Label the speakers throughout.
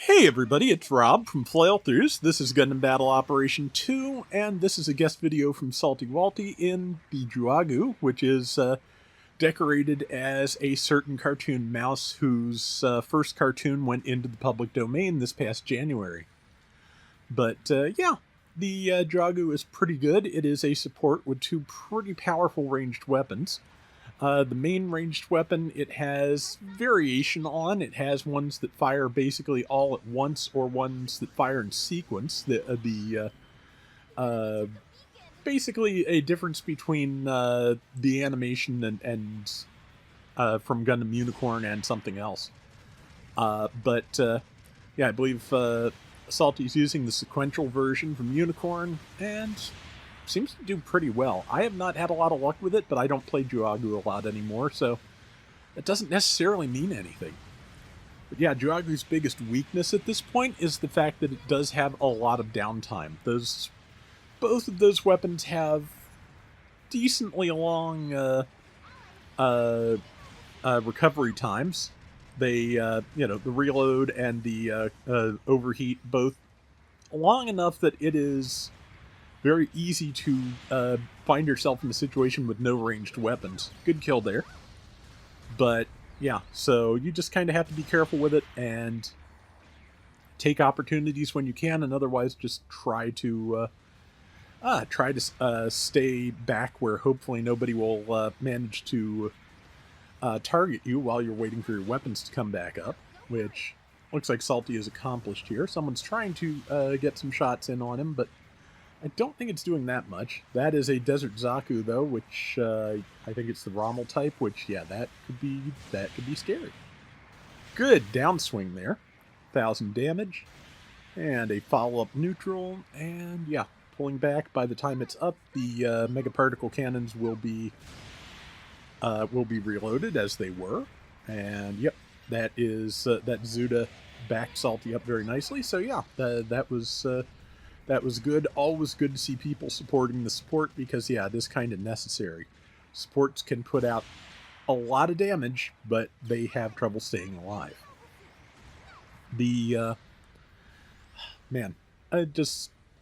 Speaker 1: Hey everybody, it's Rob from Flailthroughs. This is Gundam Battle Operation 2, and this is a guest video from Salty Walty in the Juaggu, which is decorated as a certain cartoon mouse whose first cartoon went into the public domain this past January. But yeah, the Juaggu is pretty good. It is a support with two pretty powerful ranged weapons. The main ranged weapon it has variation on. It has ones that fire basically all at once or ones that fire in sequence. Basically a difference between the animation and from Gundam Unicorn and something else. Yeah, I believe Salty's using the sequential version from Unicorn, and seems to do pretty well. I have not had a lot of luck with it, but I don't play Juaggu a lot anymore, so it doesn't necessarily mean anything. But yeah, Juaggu's biggest weakness at this point is the fact that it does have a lot of downtime. Both of those weapons have decently long recovery times. They, the reload and the overheat both long enough that it is very easy to find yourself in a situation with no ranged weapons. Good kill there. But yeah, so you just kind of have to be careful with it and take opportunities when you can, and otherwise just try to stay back where hopefully nobody will manage to target you while you're waiting for your weapons to come back up, which looks like Salty is accomplished here. Someone's trying to get some shots in on him, but I don't think it's doing that much. That is a Desert Zaku, though, which I think it's the Rommel type, which, yeah, that could be scary. Good downswing there. 1,000 damage. And a follow-up neutral. And, yeah, pulling back. By the time it's up, the Mega Particle Cannons will be reloaded, as they were. And, yep, that is that Zuda backed Salty up very nicely. So, yeah, that was good. Always good to see people supporting the support because, yeah, it is kind of necessary. Supports can put out a lot of damage, but they have trouble staying alive.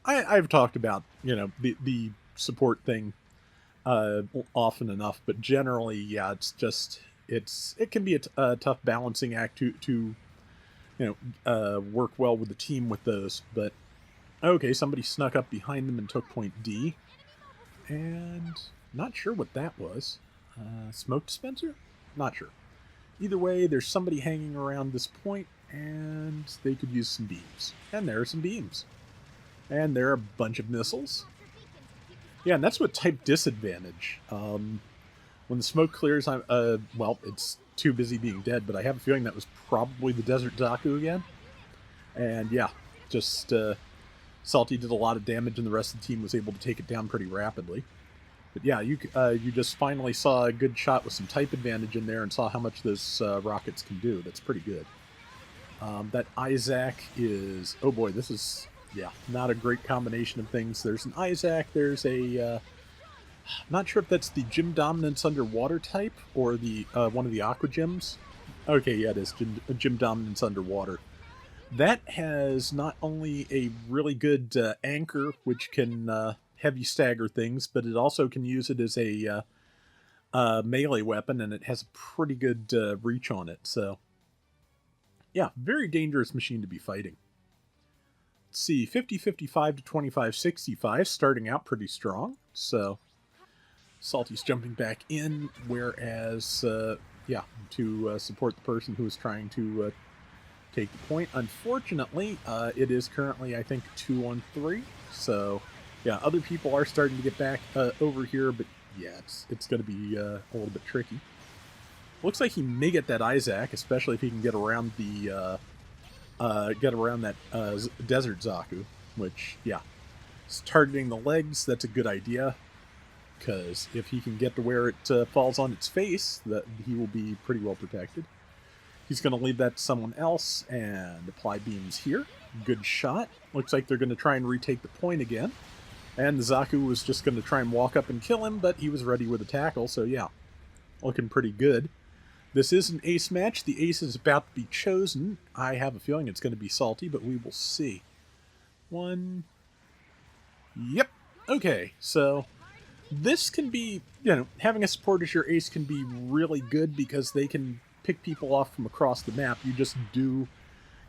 Speaker 1: I've talked about, the support thing often enough, but generally, yeah, it can be a tough balancing act to work well with the team with those, but okay, somebody snuck up behind them and took point D. And not sure what that was. Smoke dispenser? Not sure. Either way, there's somebody hanging around this point, and they could use some beams. And there are some beams. And there are a bunch of missiles. Yeah, and that's what type disadvantage. When the smoke clears, it's too busy being dead, but I have a feeling that was probably the Desert Zaku again. And yeah, just Salty did a lot of damage, and the rest of the team was able to take it down pretty rapidly. But yeah, you just finally saw a good shot with some type advantage in there and saw how much those rockets can do. That's pretty good. That Isaac is... Oh boy, this is, yeah, not a great combination of things. There's an Isaac, there's a... not sure if that's the Gym Dominance Underwater type or the one of the Aqua Gyms. Okay, yeah, it is Gym Dominance Underwater. That has not only a really good anchor, which can heavy stagger things, but it also can use it as a melee weapon, and it has a pretty good reach on it. So, yeah, very dangerous machine to be fighting. Let's see, 50-55 to 25-65, starting out pretty strong. So, Salty's jumping back in, whereas, yeah, to support the person who is trying to take the point. Unfortunately, it is currently, I think, 2-on-3. So, yeah, other people are starting to get back over here, but yeah, it's going to be a little bit tricky. Looks like he may get that Isaac, especially if he can get around the Desert Zaku, which, yeah, is targeting the legs. That's a good idea, because if he can get to where it falls on its face, that he will be pretty well protected. He's going to leave that to someone else and apply beams here. Good shot. Looks like they're going to try and retake the point again. And the Zaku was just going to try and walk up and kill him, but he was ready with a tackle, so yeah. Looking pretty good. This is an ace match. The ace is about to be chosen. I have a feeling it's going to be Salty, but we will see. One. Yep. Okay, so this can be, having a support as your ace can be really good because they can pick people off from across the map. You just do,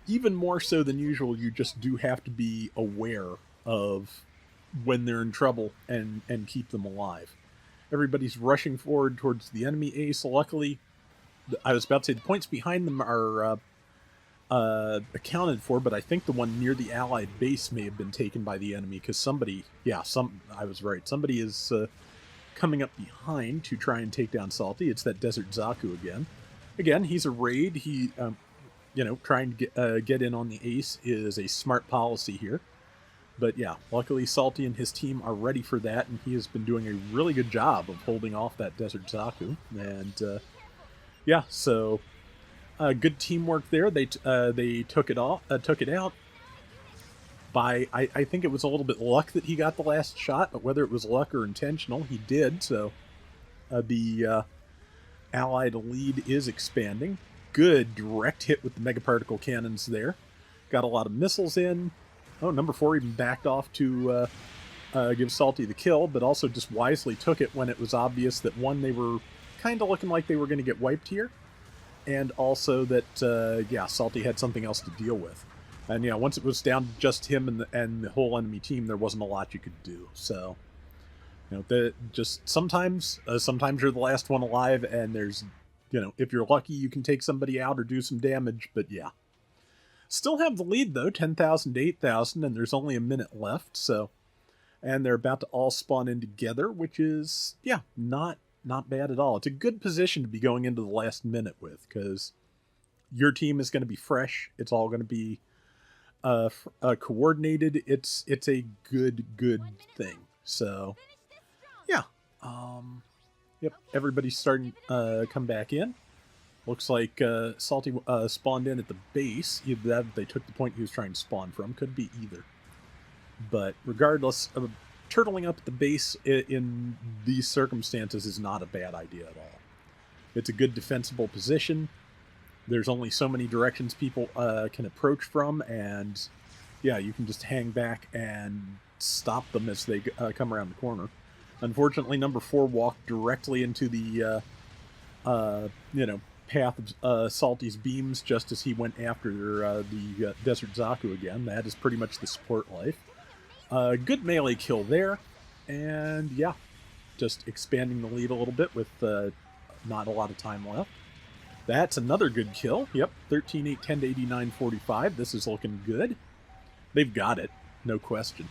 Speaker 1: even more so than usual, you just do have to be aware of when they're in trouble and keep them alive. Everybody's rushing forward towards the enemy ace. Luckily, I was about to say the points behind them are accounted for, but I think the one near the allied base may have been taken by the enemy because somebody, I was right. Somebody is coming up behind to try and take down Salty. It's that Desert Zaku again. Again, he's a raid. He, trying to get in on the ace is a smart policy here. But yeah, luckily Salty and his team are ready for that, and he has been doing a really good job of holding off that Desert Zaku. And so good teamwork there. They took it out by I think it was a little bit luck that he got the last shot, but whether it was luck or intentional, he did. So the Allied lead is expanding. Good direct hit with the megaparticle cannons there. Got a lot of missiles in. Oh, number 4 even backed off to give Salty the kill, but also just wisely took it when it was obvious that, one, they were kind of looking like they were going to get wiped here, and also that, Salty had something else to deal with. And, once it was down to just him and the whole enemy team, there wasn't a lot you could do. So, just sometimes you're the last one alive, and there's, if you're lucky, you can take somebody out or do some damage, but yeah. Still have the lead, though, 10,000 to 8,000, and there's only a minute left, so... And they're about to all spawn in together, which is, not bad at all. It's a good position to be going into the last minute with, because your team is going to be fresh. It's all going to be coordinated. It's a good thing. So, yeah. Yep, everybody's starting to come back in. Looks like Salty spawned in at the base. Either that or they took the point he was trying to spawn from. Could be either. But regardless, turtling up at the base in these circumstances is not a bad idea at all. It's a good defensible position. There's only so many directions people can approach from, and you can just hang back and stop them as they come around the corner. Unfortunately, number 4 walked directly into the, path of Salty's beams just as he went after the Desert Zaku again. That is pretty much the support life. Good melee kill there, and just expanding the lead a little bit with not a lot of time left. That's another good kill. Yep, 13, 8, 10 to 89, 45. This is looking good. They've got it, no question.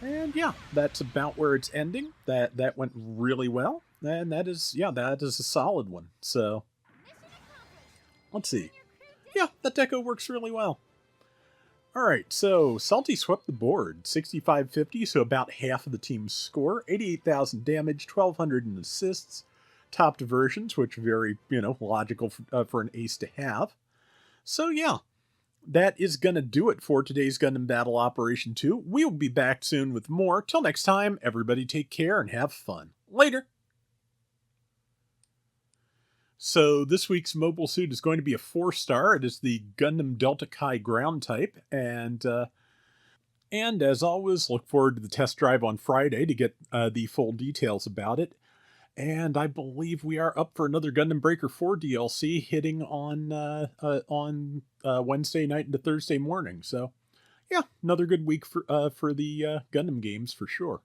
Speaker 1: And that's about where it's ending. That went really well, and that is a solid one. So let's see. That deco works really well. Alright, so Salty swept the board, 6550, so about half of the team's score, 88,000 damage, 1,200 in assists, top diversions, which are very, logical for an ace to have. So that is going to do it for today's Gundam Battle Operation 2. We'll be back soon with more. Till next time, everybody take care and have fun. Later! So this week's mobile suit is going to be a 4-star. It is the Gundam Delta Kai ground type, and as always, look forward to the test drive on Friday to get the full details about it. And I believe we are up for another Gundam Breaker 4 DLC hitting on Wednesday night into Thursday morning. So, another good week for the Gundam games for sure.